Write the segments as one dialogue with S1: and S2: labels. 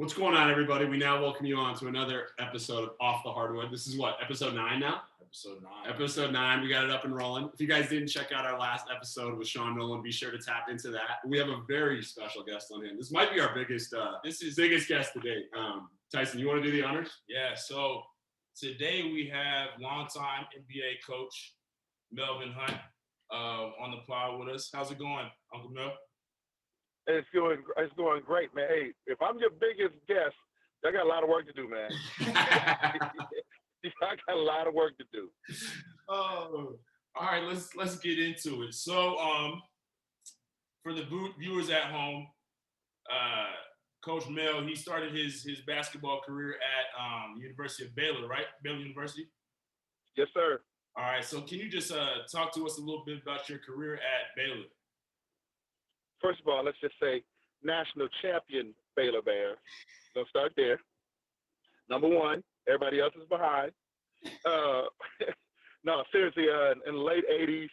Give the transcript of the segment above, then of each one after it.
S1: What's going on, everybody? We now welcome you on to another episode of Off the Hardwood. This is what, episode 9 now? Episode 9. We got it up and rolling. If you guys didn't check out our last episode with Sean Nolan, be sure to tap into that. We have a very special guest on hand. This might be our biggest biggest guest to date. Tyson, you want to do the honors?
S2: Yeah, so today we have longtime NBA coach Melvin Hunt on the pod with us. How's it going, Uncle Mel?
S3: It's going great, man. Hey, if I'm your biggest guest, I got a lot of work to do, man. I got a lot of work to do.
S2: Oh, all right. Let's get into it. So, for the viewers at home, Coach Mel, he started his basketball career at University of Baylor, right? Baylor University.
S3: Yes, sir.
S2: All right. So, can you just talk to us a little bit about your career at Baylor?
S3: First of all, let's just say national champion Baylor Bears. Don't start there. Number one, everybody else is behind. No, seriously, in the late 80s,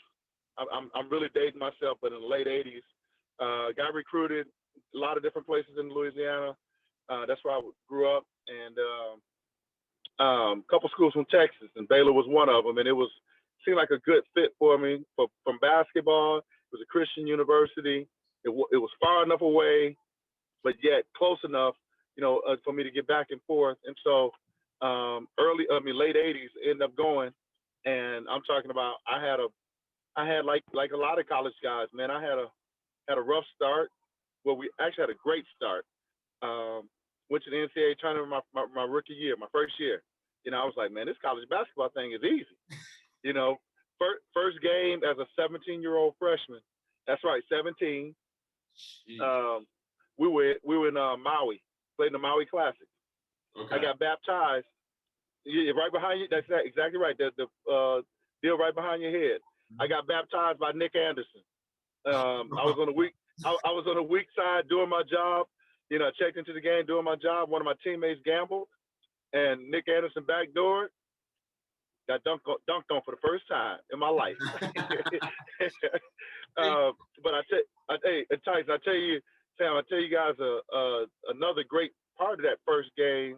S3: I'm really dating myself, but in the late 80s, got recruited a lot of different places in Louisiana. That's where I grew up, and a couple schools from Texas, and Baylor was one of them, and seemed like a good fit for me from basketball. It was a Christian university. It was far enough away, but yet close enough, for me to get back and forth. And so late 80s, ended up going, and I'm talking about I had like a lot of college guys, man. I had a rough start. Well, we actually had a great start. Went to the NCAA tournament my rookie year, my first year. I was like, man, this college basketball thing is easy. First game as a 17-year-old freshman. That's right, 17. We were in Maui, played in the Maui Classic.
S1: Okay.
S3: I got baptized. Right behind you. That's exactly right. The deal right behind your head. I got baptized by Nick Anderson. I was on the weak side doing my job. I checked into the game doing my job. One of my teammates gambled, and Nick Anderson backdoored. Got dunked on for the first time in my life. But Tyson, I tell you, Sam, I tell you guys another great part of that first game.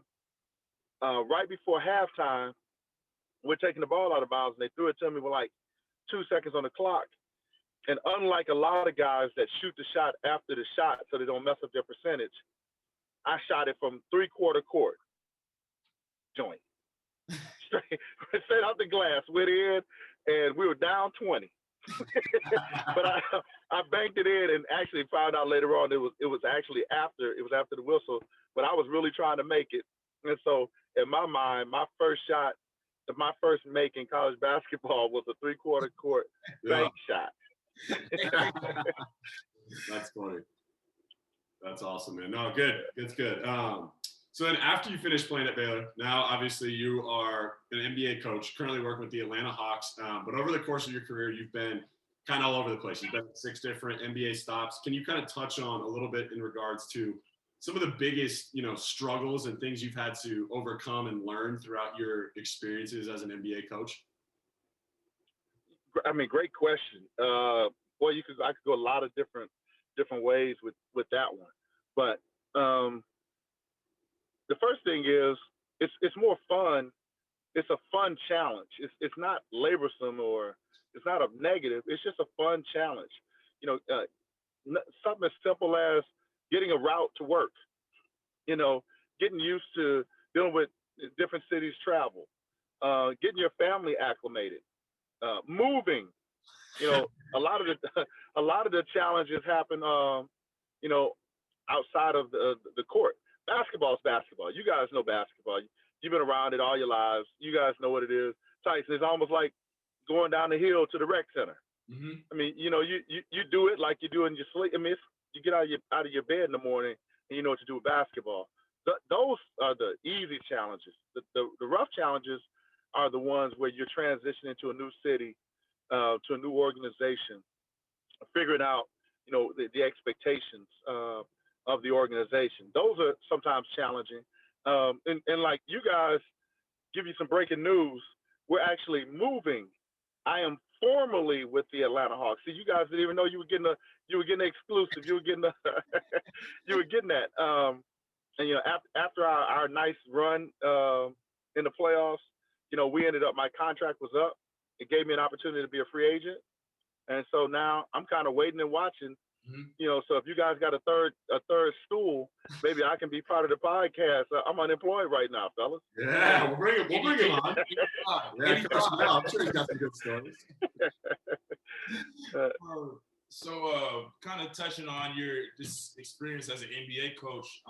S3: Right before halftime, we're taking the ball out of bounds, and they threw it to me with like 2 seconds on the clock. And unlike a lot of guys that shoot the shot after the shot so they don't mess up their percentage, I shot it from three-quarter court joint. Straight out the glass, went in, and we were down 20. But I banked it in, and actually found out later on it was actually after the whistle. But I was really trying to make it, and so in my mind, my first shot, my first make in college basketball was a three-quarter court bank shot.
S1: That's funny. That's awesome, man. No, good. It's good. So then after you finished playing at Baylor, now obviously you are an NBA coach, currently working with the Atlanta Hawks. But over the course of your career, you've been kind of all over the place. You've been at 6 different NBA stops. Can you kind of touch on a little bit in regards to some of the biggest, struggles and things you've had to overcome and learn throughout your experiences as an NBA coach?
S3: I mean, great question. I could go a lot of different ways with that one. But the first thing is it's more fun. It's a fun challenge. It's not laborsome or it's not a negative. It's just a fun challenge. Something as simple as getting a route to work. Getting used to dealing with different cities travel, getting your family acclimated, moving. A lot of the challenges happen, outside of the court. Basketball is basketball. You guys know basketball. You've been around it all your lives. You guys know what it is. Tyson, it's almost like going down the hill to the rec center.
S1: Mm-hmm.
S3: I mean, you do it like you do in your sleep. I mean, you get out of your bed in the morning and you know what to do with basketball. Those are the easy challenges. The rough challenges are the ones where you're transitioning to a new city, to a new organization, figuring out, the expectations of the organization. Those are sometimes challenging. And like you guys, give you some breaking news. We're actually moving. I am formally with the Atlanta Hawks. See, you guys didn't even know you were getting exclusive. You were getting you were getting that. And after our nice run in the playoffs, we ended up, my contract was up. It gave me an opportunity to be a free agent, and so now I'm kind of waiting and watching. So if you guys got a third stool, maybe I can be part of the podcast. I'm unemployed right now, fellas.
S1: Yeah, we'll bring him on. Yeah, Coach Mel, I'm sure he's got some good stories.
S2: Kind of touching on this experience as an NBA coach,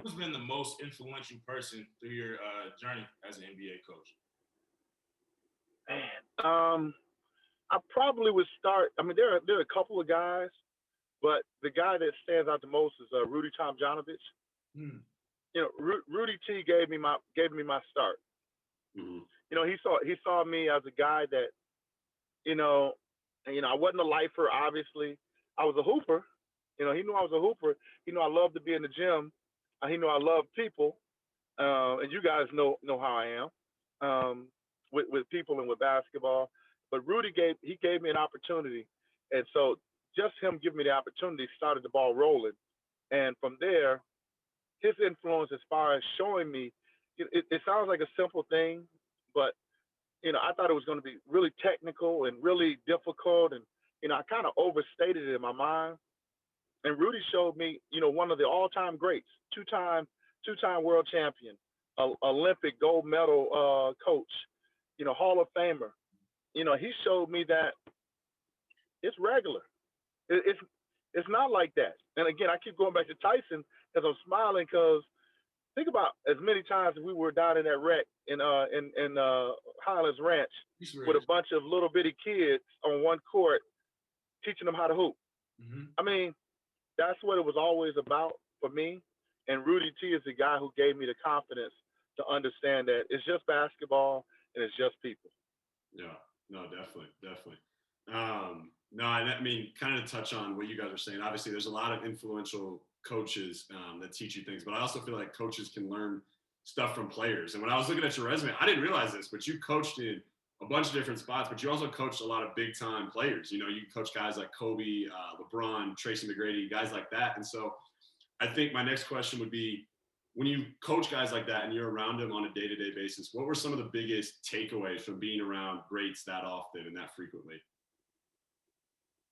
S2: who's been the most influential person through your journey as an NBA coach?
S3: Man, I probably would start. I mean, there are a couple of guys, but the guy that stands out the most is Rudy Tomjanovich. Rudy T gave me my start. He saw me as a guy that, I wasn't a lifer. Obviously, I was a hooper. He knew I was a hooper. He knew I loved to be in the gym. He knew I loved people, and you guys know how I am with people and with basketball. But Rudy gave me an opportunity, and so just him giving me the opportunity started the ball rolling. And from there, his influence as far as showing me, it sounds like a simple thing, but I thought it was going to be really technical and really difficult, and I kind of overstated it in my mind. And Rudy showed me, one of the all-time greats, two-time world champion, Olympic gold medal coach, Hall of Famer. He showed me that it's regular. It's not like that. And again, I keep going back to Tyson because I'm smiling because think about as many times as we were down in that wreck in Highlands Ranch with a bunch of little bitty kids on one court teaching them how to hoop. I mean, that's what it was always about for me. And Rudy T is the guy who gave me the confidence to understand that it's just basketball and it's just people.
S1: Yeah, no, definitely. No, I mean, kind of touch on what you guys are saying. Obviously, there's a lot of influential coaches that teach you things, but I also feel like coaches can learn stuff from players. And when I was looking at your resume, I didn't realize this, but you coached in a bunch of different spots, but you also coached a lot of big time players. You coach guys like Kobe, LeBron, Tracy McGrady, guys like that. And so I think my next question would be, when you coach guys like that and you're around them on a day-to-day basis, what were some of the biggest takeaways from being around greats that often and that frequently?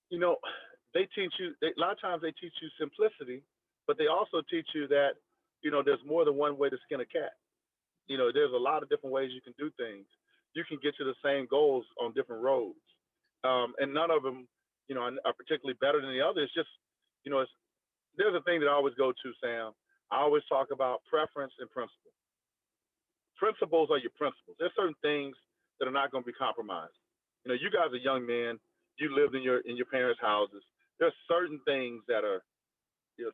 S3: They teach you, a lot of times they teach you simplicity, but they also teach you that, there's more than one way to skin a cat. There's a lot of different ways you can do things. You can get to the same goals on different roads. And none of them, are particularly better than the other. It's just, there's a thing that I always go to, Sam. I always talk about preference and principle. Principles are your principles. There's certain things that are not going to be compromised. You guys are young men. You lived in your parents' houses. There's certain things that are,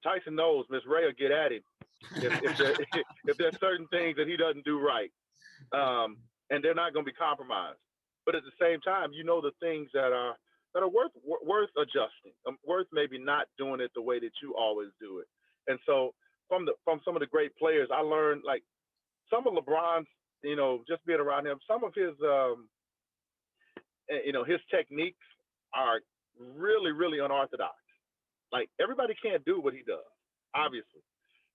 S3: Tyson knows Miss Ray will get at him if there's certain things that he doesn't do right, and they're not going to be compromised. But at the same time, the things that are worth adjusting, worth maybe not doing it the way that you always do it. And so from some of the great players, I learned like some of LeBron's, just being around him, some of his his techniques are really, really unorthodox. Like everybody can't do what he does, obviously.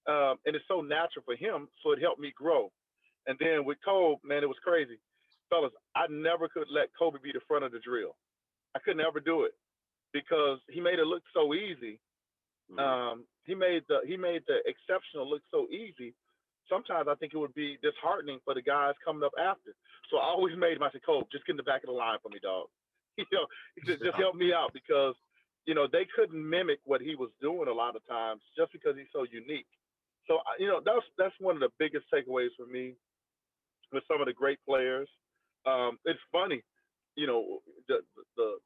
S3: And it's so natural for him, so it helped me grow. And then with Kobe, man, it was crazy. Fellas, I never could let Kobe be the front of the drill. I could never do it because he made it look so easy. He made the exceptional look so easy. Sometimes I think it would be disheartening for the guys coming up after. So I always made him, I said, Kobe, just get in the back of the line for me, dog. He said, just help me out because, they couldn't mimic what he was doing a lot of times just because he's so unique. So, that's one of the biggest takeaways for me with some of the great players. It's funny, the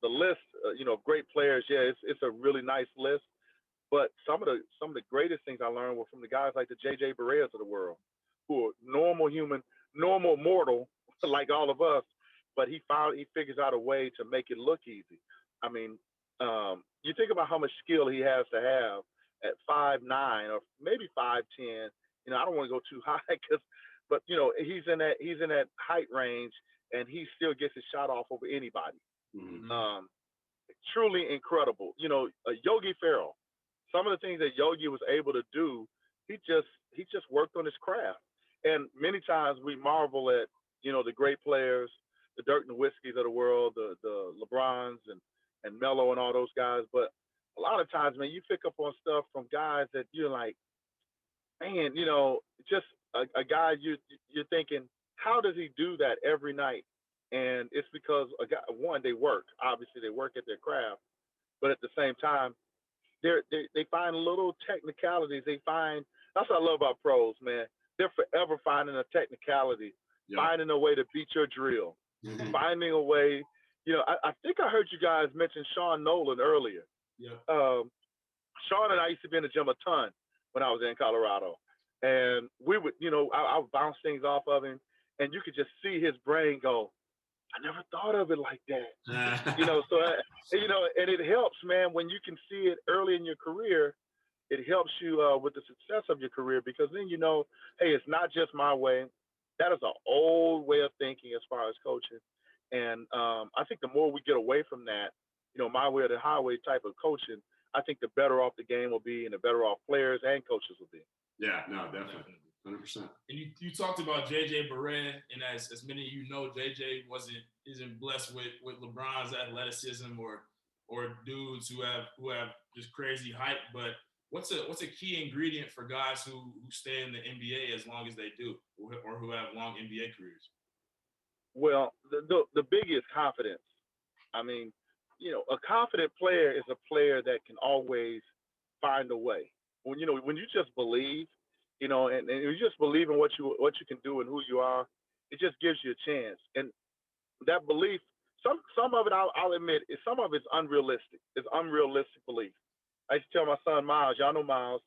S3: list, of great players. Yeah, it's a really nice list. But some of the greatest things I learned were from the guys like the J.J. Bareas of the world, who are normal mortal like all of us. But he figures out a way to make it look easy. I mean, you think about how much skill he has to have at 5'9" or maybe 5'10". I don't want to go too high but he's in that height range and he still gets his shot off over anybody. Truly incredible. Yogi Ferrell. Some of the things that Yogi was able to do he just worked on his craft. And many times we marvel at the great players, the Dirk Nowitzkis of the world, the Lebrons and Melo and all those guys. But a lot of times, man, you pick up on stuff from guys that you're like, man, just a guy you're thinking, how does he do that every night? And it's because a guy, one, they work. Obviously, they work at their craft, but at the same time, they find little technicalities. They find that's what I love about pros, man. They're forever finding a technicality,
S1: Yeah.
S3: finding a way to beat your drill,
S1: Mhm.
S3: finding a way. I think I heard you guys mention Sean Nolan earlier.
S2: Yeah.
S3: Sean and I used to be in the gym a ton when I was in Colorado, and we would, I would bounce things off of him, and you could just see his brain go, I never thought of it like that. So and it helps, man, when you can see it early in your career. It helps you with the success of your career because then hey, it's not just my way. That is an old way of thinking as far as coaching, and I think the more we get away from that, my way or the highway type of coaching, I think the better off the game will be, and the better off players and coaches will be.
S1: Yeah, no, definitely. 100%.
S2: And you talked about JJ Barea, and as many of you know, JJ isn't blessed with LeBron's athleticism or dudes who have just crazy height. But what's a key ingredient for guys who stay in the NBA as long as they do, or who have long NBA careers?
S3: Well, the biggest confidence. I mean, a confident player is a player that can always find a way. When you just believe, and you just believe in what you can do and who you are, it just gives you a chance. And that belief, some of it I'll admit, some of it's unrealistic. It's unrealistic belief. I used to tell my son Miles, y'all know Miles.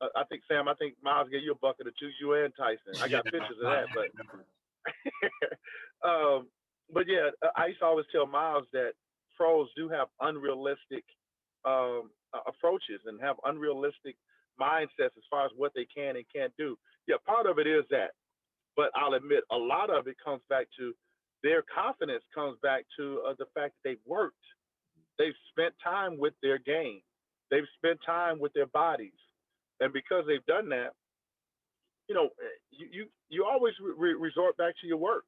S3: I think Sam, I think Miles gave you a bucket of juice, you and Tyson. I got pictures of that, but but yeah, I used to always tell Miles that pros do have unrealistic approaches and have unrealistic mindsets as far as what they can and can't do. Yeah, part of it is that, but I'll admit a lot of it comes back to their confidence comes back to the fact that they've worked, they've spent time with their game, they've spent time with their bodies, and because they've done that, you always resort back to your work.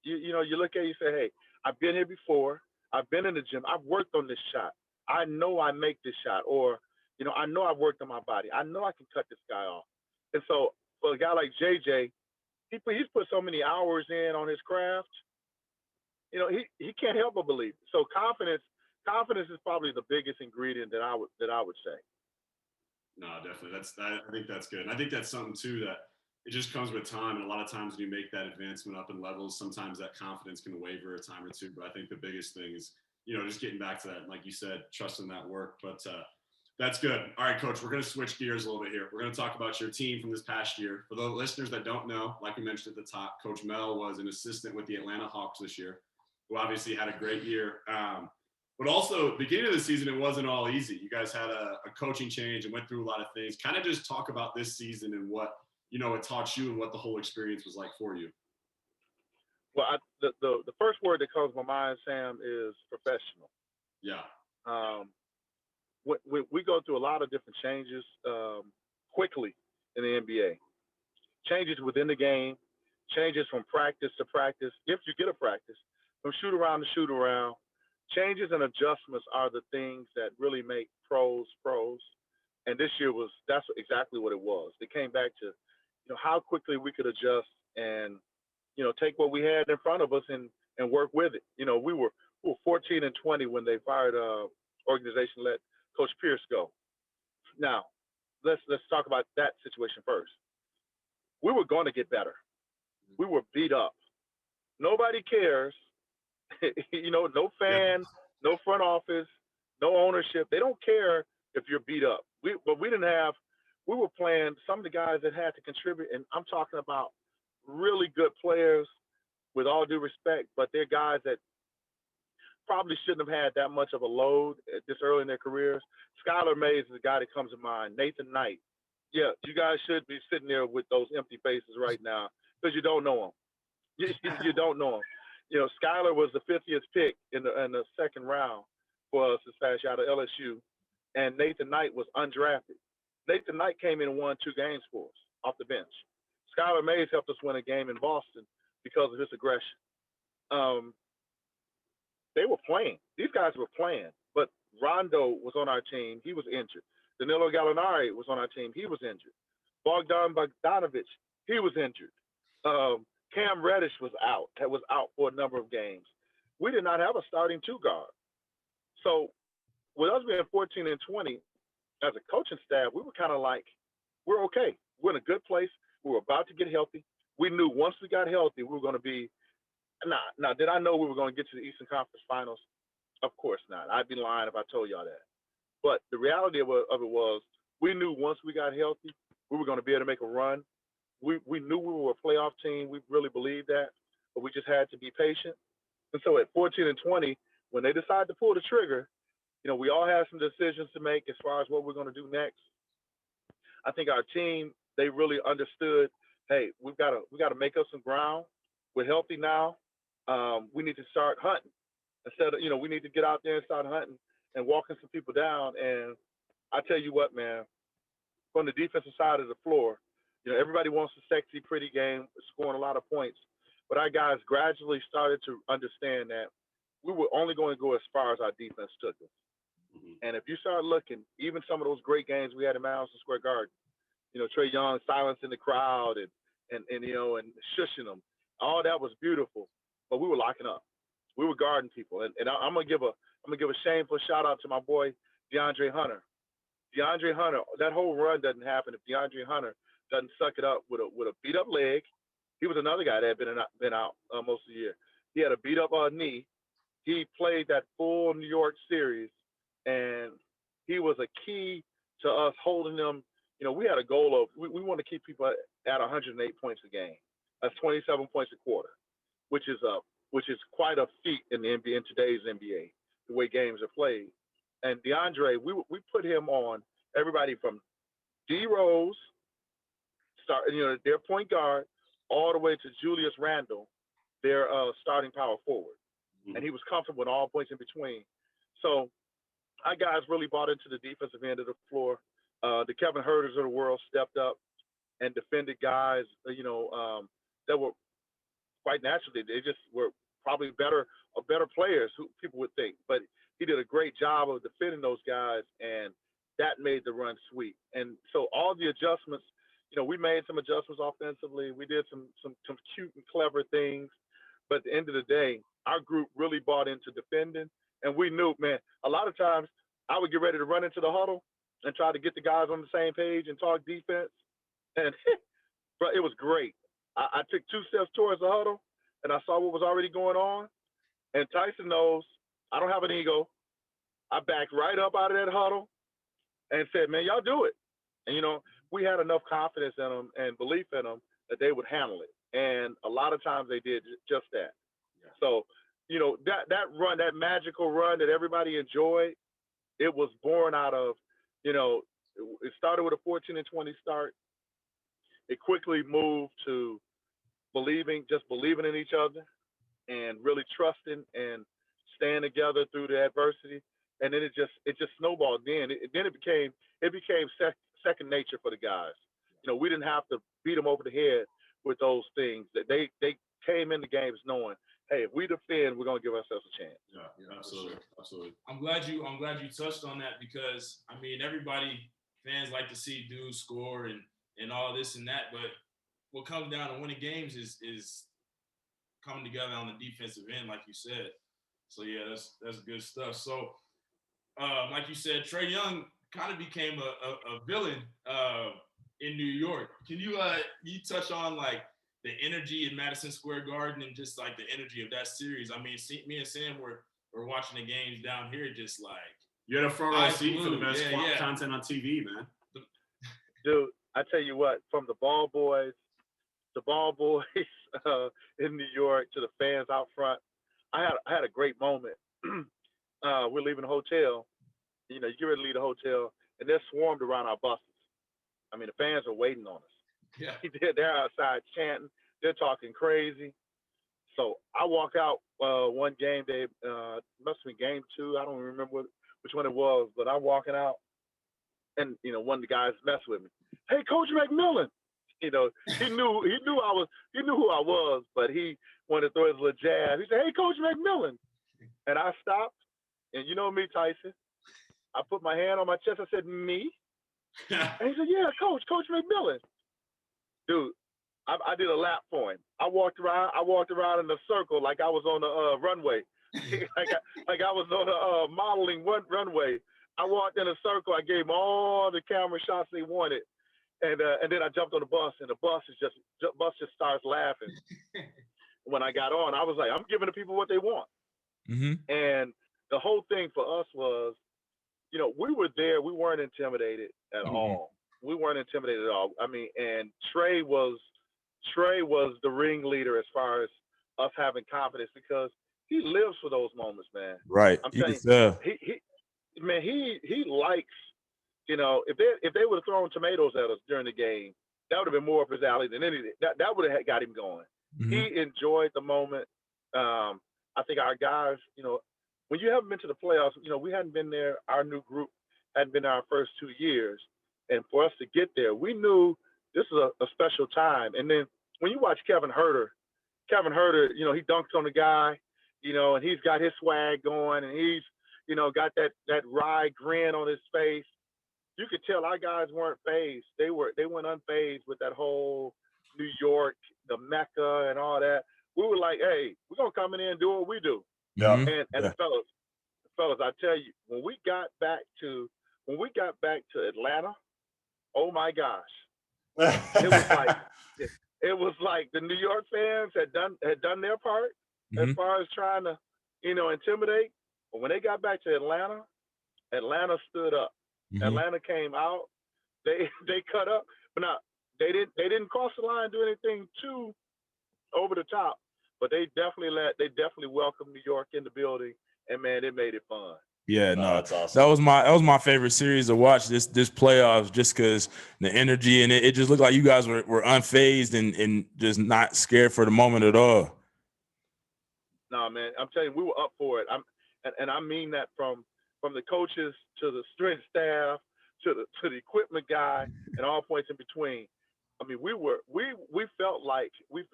S3: You look at it, you say, hey, I've been here before. I've been in the gym. I've worked on this shot. I know I make this shot, or I know I've worked on my body. I know I can cut this guy off. And so for a guy like JJ, he's put so many hours in on his craft. He can't help but believe it. So confidence is probably the biggest ingredient that I would say.
S1: No, definitely. I think that's good. And I think that's something too that it just comes with time. And a lot of times when you make that advancement up in levels, sometimes that confidence can waver a time or two. But I think the biggest thing is, just getting back to that. And like you said, trusting that work. But that's good. All right, Coach, we're going to switch gears a little bit here. We're going to talk about your team from this past year. For the listeners that don't know, like we mentioned at the top, Coach Mel was an assistant with the Atlanta Hawks this year, who obviously had a great year. But also, beginning of the season, it wasn't all easy. You guys had a coaching change and went through a lot of things. Kind of just talk about this season and what, it taught you and what the whole experience was like for you.
S3: Well, the first word that comes to my mind, Sam, is professional.
S1: Yeah.
S3: We go through a lot of different changes quickly in the NBA. Changes within the game, changes from practice to practice, if you get a practice, from shoot around to shoot around. Changes and adjustments are the things that really make pros. And this year that's exactly what it was. It came back to, how quickly we could adjust and, take what we had in front of us and work with it. We were 14-20 when they fired organization let Coach Pierce go. Now, let's talk about that situation first. We were going to get better. We were beat up. Nobody cares. No fans, no front office, no ownership. They don't care if you're beat up. We were playing some of the guys that had to contribute, and I'm talking about really good players with all due respect, but they're guys that probably shouldn't have had that much of a load this early in their careers. Skylar Mays is the guy that comes to mind. Nathan Knight. Yeah, you guys should be sitting there with those empty faces right now because you don't know them. You don't know them. Skylar was the 50th pick in the second round for us this past year out of LSU, and Nathan Knight was undrafted. Nathan Knight came in and won 2 games for us off the bench. Skylar Mays helped us win a game in Boston because of his aggression. Um, they were playing. These guys were playing. But Rondo was on our team. He was injured. Danilo Gallinari was on our team. He was injured. Bogdan Bogdanovic, he was injured. Cam Reddish was out for a number of games. We did not have a starting 2 guard. So with us being 14 and 20, as a coaching staff, we were kind of like, we're okay. We're in a good place. We were about to get healthy. We knew once we got healthy, we were going to be. Now, did I know we were going to get to the Eastern Conference Finals? Of course not. I'd be lying if I told y'all that. But the reality of it was, we knew once we got healthy, we were going to be able to make a run. We knew we were a playoff team. We really believed that, but we just had to be patient. And so at 14 and 20, when they decided to pull the trigger, we all had some decisions to make as far as what we're going to do next. I think our team, they really understood, hey, we got to make up some ground. We're healthy now. We need to start hunting. Instead of, we need to get out there and start hunting and walking some people down. And I tell you what, man, from the defensive side of the floor, everybody wants a sexy, pretty game, scoring a lot of points. But our guys gradually started to understand that we were only going to go as far as our defense took us. Mm-hmm. And if you start looking, even some of those great games we had in Madison Square Garden, Trae Young silencing the crowd and shushing them, all that was beautiful. But we were locking up. We were guarding people. And I'm gonna give a shameful shout out to my boy Deandre Hunter. Deandre Hunter, that whole run doesn't happen if Deandre Hunter doesn't suck it up with a beat up leg. He was another guy that had been out most of the year. He had a beat up knee. He played that full New York series, and he was a key to us holding them. We had a goal of we want to keep people at 108 points a game. That's 27 points a quarter, which is quite a feat in the NBA, in today's NBA, the way games are played. And DeAndre, we put him on everybody from D Rose, their point guard, all the way to Julius Randle, their starting power forward. Mm-hmm. And he was comfortable with all points in between. So our guys really bought into the defensive end of the floor. The Kevin Huerters of the world stepped up and defended guys, that were quite naturally, they just were probably better players, who people would think. But he did a great job of defending those guys, and that made the run sweet. And so all the adjustments, we made some adjustments offensively. We did some cute and clever things. But at the end of the day, our group really bought into defending. And we knew, man, a lot of times I would get ready to run into the huddle and try to get the guys on the same page and talk defense. And but it was great. I took 2 steps towards the huddle, and I saw what was already going on. And Tyson knows I don't have an ego. I backed right up out of that huddle and said, man, y'all do it. And, we had enough confidence in them and belief in them that they would handle it. And a lot of times they did just that. Yeah. So, that run, that magical run that everybody enjoyed, it was born out of, it started with a 14 and 20 start. It quickly moved to believing in each other and really trusting and staying together through the adversity. And then it just snowballed. Then it became second nature for the guys. We didn't have to beat them over the head with those things. That they came in the games knowing, hey, if we defend, we're gonna give ourselves a chance.
S1: Yeah, absolutely, absolutely.
S2: I'm glad you touched on that, because fans like to see dudes score and all this and that, but what comes down to winning games is coming together on the defensive end, like you said. So yeah, that's good stuff. So like you said, Trae Young kind of became a villain in New York. Can you touch on like the energy in Madison Square Garden and just like the energy of that series? I mean, me and Sam were watching the games down here, just like
S1: you had a front row seat for the best content on TV, man.
S3: Dude, I tell you what, from the ball boys in New York to the fans out front, I had a great moment. We're leaving the hotel. You get ready to leave the hotel, and they're swarmed around our buses. I mean, the fans are waiting on us.
S2: Yeah.
S3: They're outside chanting. They're talking crazy. So I walk out one game day, must have been game 2. I don't remember which one it was, but I'm walking out, and one of the guys messed with me. Hey, Coach McMillan. He knew who I was, but he wanted to throw his little jab. He said, "Hey, Coach McMillan," and I stopped. And you know me, Tyson. I put my hand on my chest. I said, "Me?" And he said, "Yeah, Coach McMillan." Dude, I did a lap for him. I walked around in a circle like I was on the runway, like I was on a modeling runway. I walked in a circle. I gave them all the camera shots they wanted, and then I jumped on the bus, and the bus just starts laughing. When I got on, I was like, "I'm giving the people what they want."
S4: Mm-hmm.
S3: And the whole thing for us was, we were there. We weren't intimidated at all. We weren't intimidated at all. I mean, and Trey was the ringleader as far as us having confidence, because he lives for those moments, man.
S4: Right.
S3: I'm telling you, he likes, if they would have thrown tomatoes at us during the game, that would have been more up his alley than anything. That would have got him going.
S4: Mm-hmm.
S3: He enjoyed the moment. I think our guys, when you haven't been to the playoffs, we hadn't been there. Our new group hadn't been there our first 2 years. And for us to get there, we knew this is a special time. And then when you watch Kevin Huerter, he dunks on the guy, and he's got his swag going, and he's, got that wry grin on his face. You could tell our guys weren't phased. They went unfazed with that whole New York, the Mecca, and all that. We were like, hey, we're gonna come in there and do what we do.
S4: Yeah.
S3: And fellas, I tell you, when we got back to Atlanta, oh my gosh, it was like the New York fans had done their part as far as trying to, intimidate. But when they got back to Atlanta stood up. Atlanta came out. They cut up, but now they didn't cross the line, do anything too over the top. But they definitely welcomed New York in the building, and man, it made it fun.
S4: Yeah, no,
S1: that's awesome.
S4: That was my favorite series to watch this playoffs, just because the energy, and it just looked like you guys were unfazed and just not scared for the moment at all.
S3: No, man, I'm telling you, we were up for it. I mean that from the coaches to the strength staff to the equipment guy and all points in between. I mean, we felt like we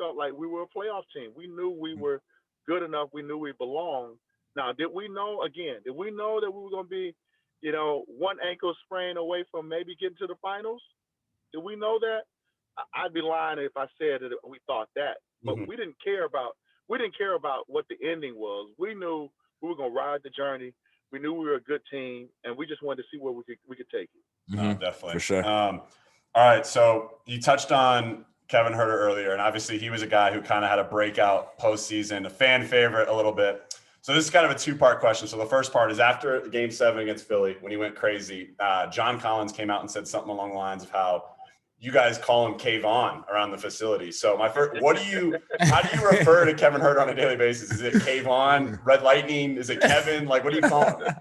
S3: were a playoff team. We knew we were good enough. We knew we belonged. Now, did we know that we were going to be, one ankle sprain away from maybe getting to the finals? Did we know that? I'd be lying if I said that we thought that. But we didn't care about what the ending was. We knew we were going to ride the journey. We knew we were a good team, and we just wanted to see where we could take it.
S1: Definitely.
S4: For sure.
S1: All right, so you touched on Kevin Huerter earlier, and obviously he was a guy who kind of had a breakout postseason, a fan favorite a little bit. So this is kind of a two-part question. So the first part is after Game 7 against Philly, when he went crazy, John Collins came out and said something along the lines of how you guys call him Cave-On around the facility. So my first, how do you refer to Kevin Huerter on a daily basis? Is it Cave-On, Red Lightning? Is it Kevin? Like, what do you call him?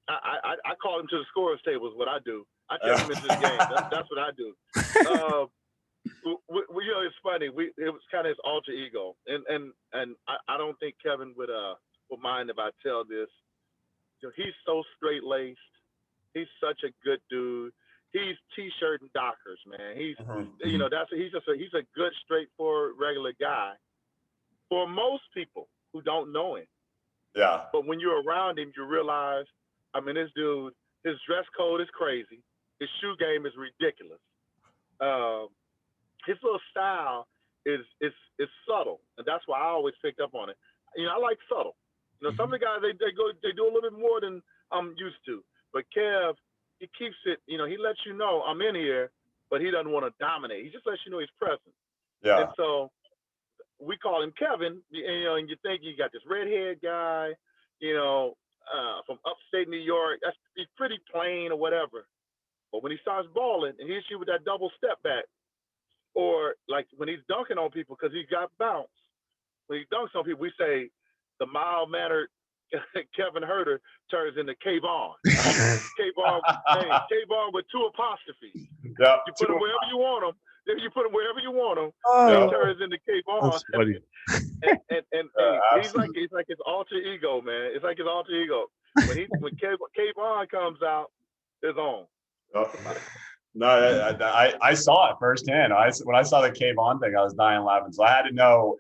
S3: I call him to the scorer's table is what I do. I take him into the game. That's what I do. It's funny. It was kind of his alter ego, and I don't think Kevin would mind if I tell this. He's so straight laced. He's such a good dude. He's T-shirt and Dockers, man. He's he's a good, straightforward, regular guy. For most people who don't know him,
S1: yeah.
S3: But when you're around him, you realize, I mean, this dude, his dress code is crazy. His shoe game is ridiculous. His little style is subtle, and that's why I always picked up on it. I like subtle. Some of the guys they do a little bit more than I'm used to. But Kev, he keeps it. He lets you know I'm in here, but he doesn't want to dominate. He just lets you know he's present.
S1: Yeah.
S3: And so we call him Kevin. And you think you got this redhead guy, from upstate New York. He's pretty plain or whatever. But when he starts balling and he hits you with that double step back, or like when he's dunking on people because he got bounced, when he dunks on people, we say the mild-mannered Kevin Huerter turns into Cave-On. Cave-On with 2 apostrophes.
S1: Yeah,
S3: you put him wherever you want him. Then you put him wherever you want him.
S4: Oh,
S3: He turns into Kayvon.
S4: that's funny.
S3: and he's like his alter ego, man. It's like his alter ego. When Kayvon comes out, it's on.
S1: Oh. No, I saw it firsthand. When I saw the Kayvon thing, I was dying laughing. So I had to know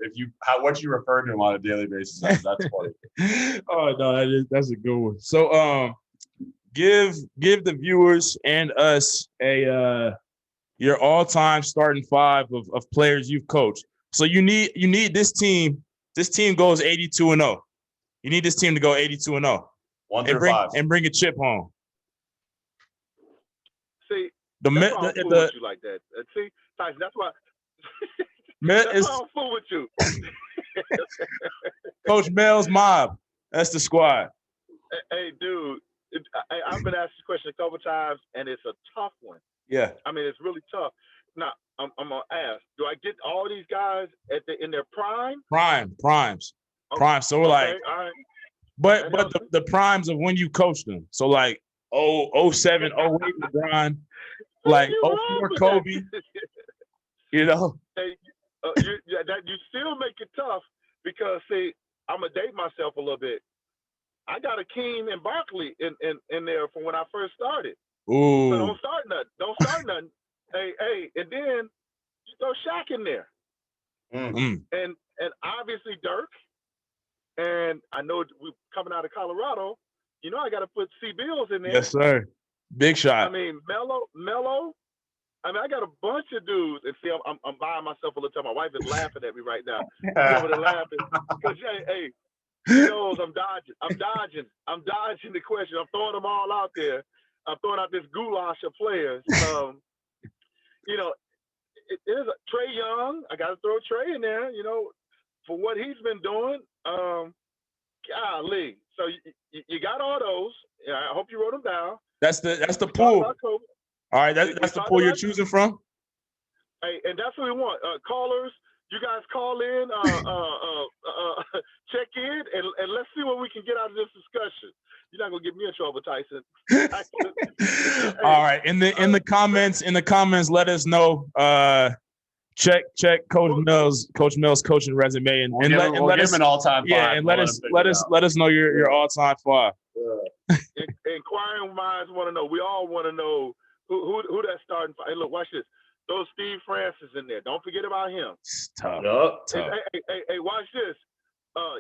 S1: what you refer to him on a daily basis. That's funny.
S4: Oh no, that's a good one. So give the viewers and us your all-time starting five of players you've coached. So you need this team. This team goes 82-0. You need this team to go 82-0.
S1: 1 through 5.
S4: And bring a chip home.
S3: See, that's why I'm fool with you like that. See, Tyson, that's why. That's why I'm fool with you.
S4: Coach Mel's mob. That's the squad.
S3: Hey, dude, I've been asked this question a couple times, and it's a tough one.
S4: Yeah.
S3: I mean, it's really tough. Now, I'm gonna ask: do I get all these guys in their prime?
S4: Primes.
S3: Okay.
S4: Primes. So we're like,
S3: all right.
S4: but the primes of when you coached them. So like 07, 08 LeBron, like 04 Kobe. You know.
S3: Hey, you still make it tough because see, I'm gonna date myself a little bit. I got Akeem and Barkley in there from when I first started.
S4: Ooh.
S3: So don't start nothing. Hey, and then you throw Shaq in there.
S4: Mm.
S3: And obviously Dirk. And I know we're coming out of Colorado. You know I got to put C. Bills in there.
S4: Yes, sir. Big shot.
S3: I mean, Melo. I mean, I got a bunch of dudes. And see, I'm buying myself a little time. My wife is laughing at me right now. She's over there laughing because hey, she knows I'm dodging the question. I'm throwing them all out there. I'm throwing out this goulash of players. You know, it is Trey Young. I got to throw Trey in there. You know, for what he's been doing. Golly. So you got all those. I hope you wrote them down.
S4: That's the pool. All right, that's the pool you're choosing from.
S3: Hey, and that's what we want. Callers, you guys call in, check in, and let's see what we can get out of this discussion. You're not gonna get me in trouble, Tyson. Hey,
S4: all right, in the comments, let us know. Check Coach Mel's coaching resume and let us
S1: an all-time five.
S4: Yeah, and let us know your all-time five.
S3: Inquiring minds want to know. We all want to know who that starting five. Hey, look, watch this. Throw Steve Francis in there. Don't forget about him.
S4: It's tough.
S3: Tough. Hey, watch this.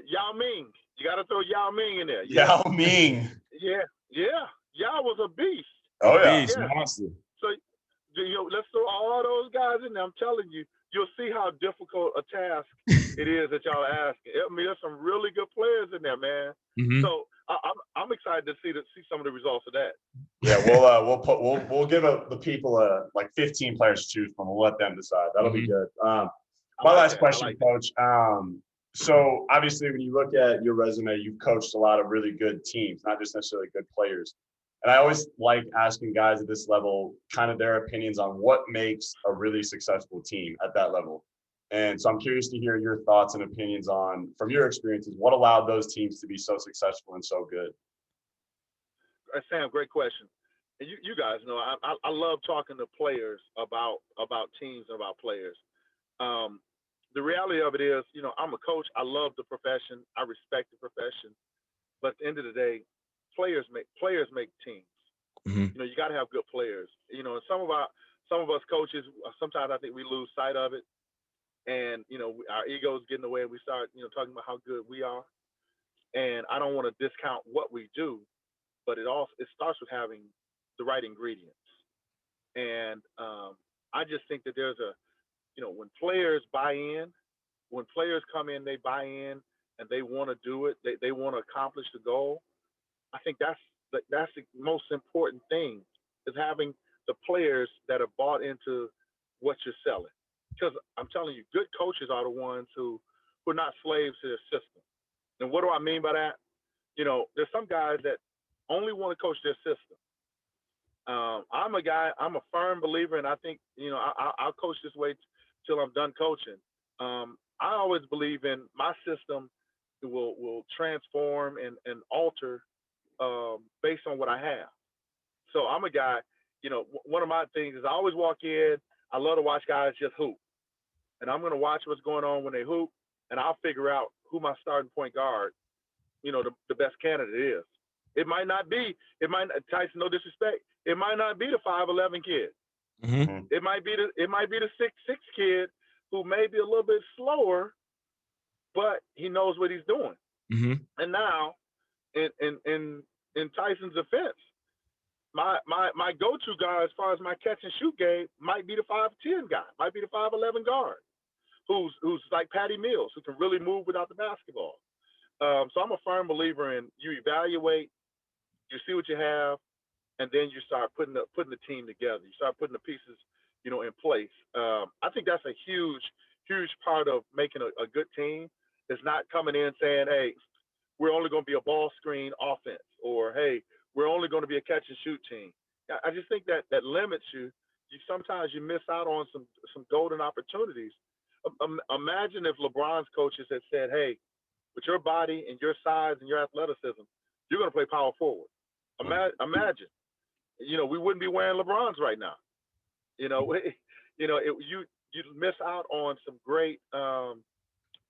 S3: Yao Ming. You got to throw Yao Ming in there.
S1: Yao Ming.
S3: Yeah. Yao was a beast.
S1: Oh yeah.
S4: Beast, monster.
S3: So let's throw all those guys in there. I'm telling you, you'll see how difficult a task it is that y'all are asking. I mean, there's some really good players in there, man.
S4: Mm-hmm.
S3: So I'm excited to see some of the results of that.
S1: Yeah, we'll give the people like 15 players to choose from. We'll let them decide. That'll be good. My last question, Coach. So obviously, when you look at your resume, you've coached a lot of really good teams, not just necessarily good players. And I always like asking guys at this level kind of their opinions on what makes a really successful team at that level. And so I'm curious to hear your thoughts and opinions on, from your experiences, what allowed those teams to be so successful and so good.
S3: Sam, great question. And you guys know I love talking to players about teams and about players. The reality of it is, I'm a coach. I love the profession. I respect the profession. But at the end of the day, players make teams.
S4: Mm-hmm.
S3: You got to have good players. And some of us coaches, sometimes I think we lose sight of it, and our egos get in the way, and we start talking about how good we are. And I don't want to discount what we do, but it starts with having the right ingredients. And I just think that there's when players buy in, when players come in, they buy in and they want to do it. They want to accomplish the goal. I think that's the most important thing, is having the players that are bought into what you're selling. Because I'm telling you, good coaches are the ones who are not slaves to their system. And what do I mean by that? There's some guys that only want to coach their system. I'm a firm believer, and I think, I'll coach this way till I'm done coaching. I always believe in my system will transform and alter based on what I have. So I'm a guy, one of my things is I always walk in, I love to watch guys just hoop. And I'm going to watch what's going on when they hoop, and I'll figure out who my starting point guard, the best candidate is. It might not be, Tyson, no disrespect, it might not be the 5'11" kid.
S4: Mm-hmm.
S3: It might be the 6'6" kid who may be a little bit slower, but he knows what he's doing.
S4: Mm-hmm.
S3: And now, in Tyson's defense, my go-to guy as far as my catch and shoot game might be the 5'10" guy, might be the 5'11" guard, who's like Patty Mills, who can really move without the basketball. So I'm a firm believer in you evaluate, you see what you have, and then you start putting the team together. You start putting the pieces, in place. I think that's a huge part of making a good team. Is not coming in saying, hey, we're only going to be a ball screen offense, or hey, we're only going to be a catch and shoot team. I just think that limits you. Sometimes you miss out on some golden opportunities. Imagine if LeBron's coaches had said, hey, with your body and your size and your athleticism, you're going to play power forward. Imagine, we wouldn't be wearing LeBrons right now. You miss out on some great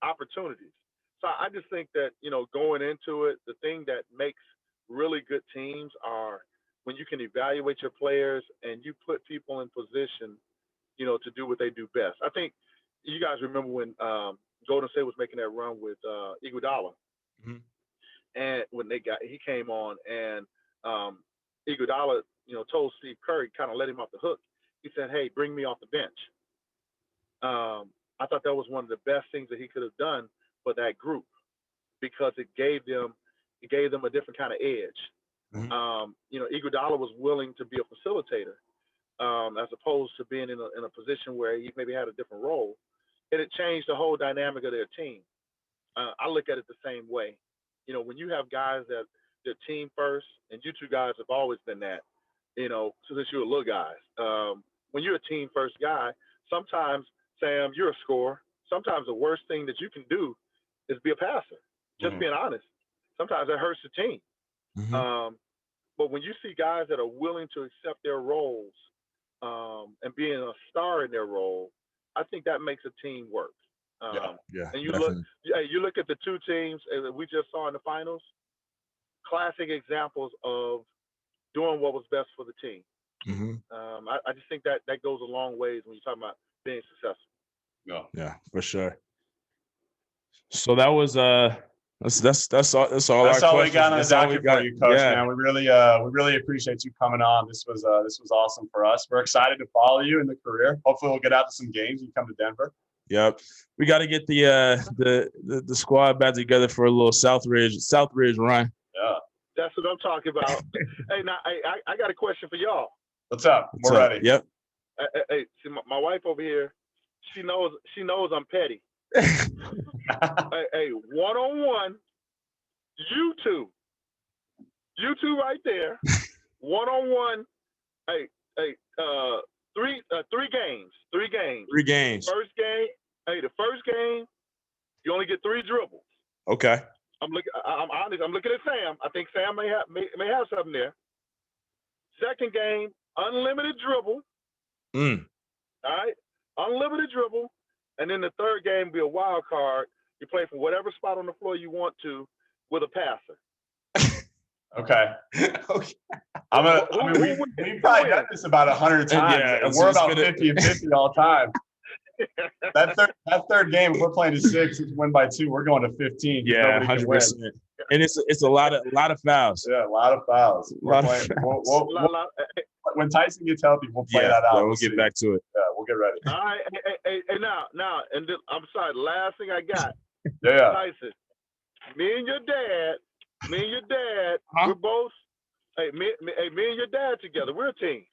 S3: opportunities. So I just think that, going into it, the thing that makes really good teams are when you can evaluate your players and you put people in position, to do what they do best. I think you guys remember when Golden State was making that run with Iguodala.
S4: Mm-hmm.
S3: And when he came on, and Iguodala, told Steve Curry, kind of let him off the hook. He said, hey, bring me off the bench. I thought that was one of the best things that he could have done for that group, because it gave them a different kind of edge.
S4: Mm-hmm.
S3: Iguodala was willing to be a facilitator, as opposed to being in a position where he maybe had a different role, and it changed the whole dynamic of their team. I look at it the same way. When you have guys that they're team first, and you two guys have always been that, since you were little guys. When you're a team first guy, sometimes, Sam, you're a scorer. Sometimes the worst thing that you can do is be a passer. Just being honest. Sometimes that hurts the team.
S4: Mm-hmm.
S3: But when you see guys that are willing to accept their roles and being a star in their role, I think that makes a team work.
S4: Yeah.
S3: And you
S4: definitely.
S3: look at the two teams that we just saw in the finals. Classic examples of doing what was best for the team.
S4: Mm-hmm.
S3: I just think that goes a long ways when you're talking about being successful.
S4: Yeah, for sure. So that was that's all. That's all
S1: we got on the docket for you, Coach.
S4: Yeah.
S1: Man, we really appreciate you coming on. This was awesome for us. We're excited to follow you in the career. Hopefully, we'll get out to some games and come to Denver.
S4: Yep, we got to get the squad back together for a little Southridge run.
S1: Yeah,
S3: that's what I'm talking about. Hey, now I got a question for y'all.
S1: What's up? We're ready.
S4: Yep.
S3: Hey, see, my wife over here, she knows I'm petty. hey, one-on-one, you two right there, one-on-one. Hey, three games. The first game, you only get 3 dribbles.
S4: Okay.
S3: I'm honest. I'm looking at Sam. I think Sam may have something there. Second game, unlimited dribble. All right, unlimited dribble. And then the third game will be a wild card. You play from whatever spot on the floor you want to with a passer.
S1: Okay. We've probably done this about 100 times.
S4: Yeah,
S1: and we're about 50 and 50 all the time. That third game, if we're playing to 6, it's win by 2. We're going to 15.
S4: Yeah, 100%. And it's a lot of fouls.
S1: Yeah, a lot of fouls. When Tyson gets healthy, we'll play that out.
S4: Yeah, we'll get back to it.
S1: Yeah, we'll get ready.
S3: All right. Hey, now, and this, I'm sorry. The last thing I got.
S1: Yeah.
S3: Tyson, me and your dad, we're both. Hey, me and your dad together. We're a team.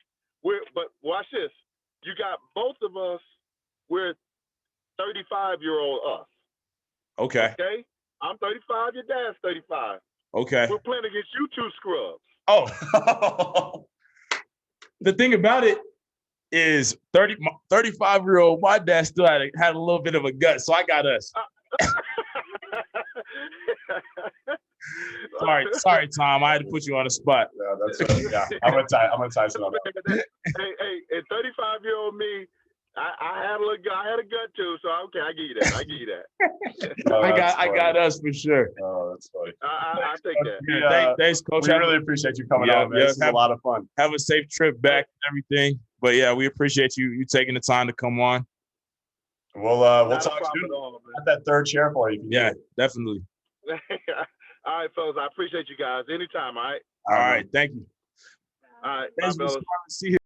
S3: But watch this. You got both of us. We're 35-year-old us.
S4: Okay.
S3: Okay. I'm 35. Your dad's 35.
S4: Okay.
S3: We're playing against you two scrubs.
S4: Oh. The thing about it is 35-year-old, my dad still had a little bit of a gut, so I got us. Sorry, Tom. I had to put you on the spot.
S1: Yeah, that's right. Yeah, I'm gonna Tyson on that.
S3: Hey, and 35-year-old me, I had a gut too, so okay, I give you that.
S4: I got us for sure.
S5: Oh, that's funny.
S3: I take that.
S4: Yeah, thanks, Coach.
S5: We really appreciate you coming on, man. This is a lot of fun.
S4: Have a safe trip back and everything. But yeah, we appreciate you taking the time to come on.
S5: We'll talk soon. Got that third chair for you.
S4: Yeah, definitely.
S3: All right, fellas. I appreciate you guys. Anytime. All right.
S4: All right. Thank you.
S3: All right.
S4: Thanks
S3: Bye, fellas.
S4: See you.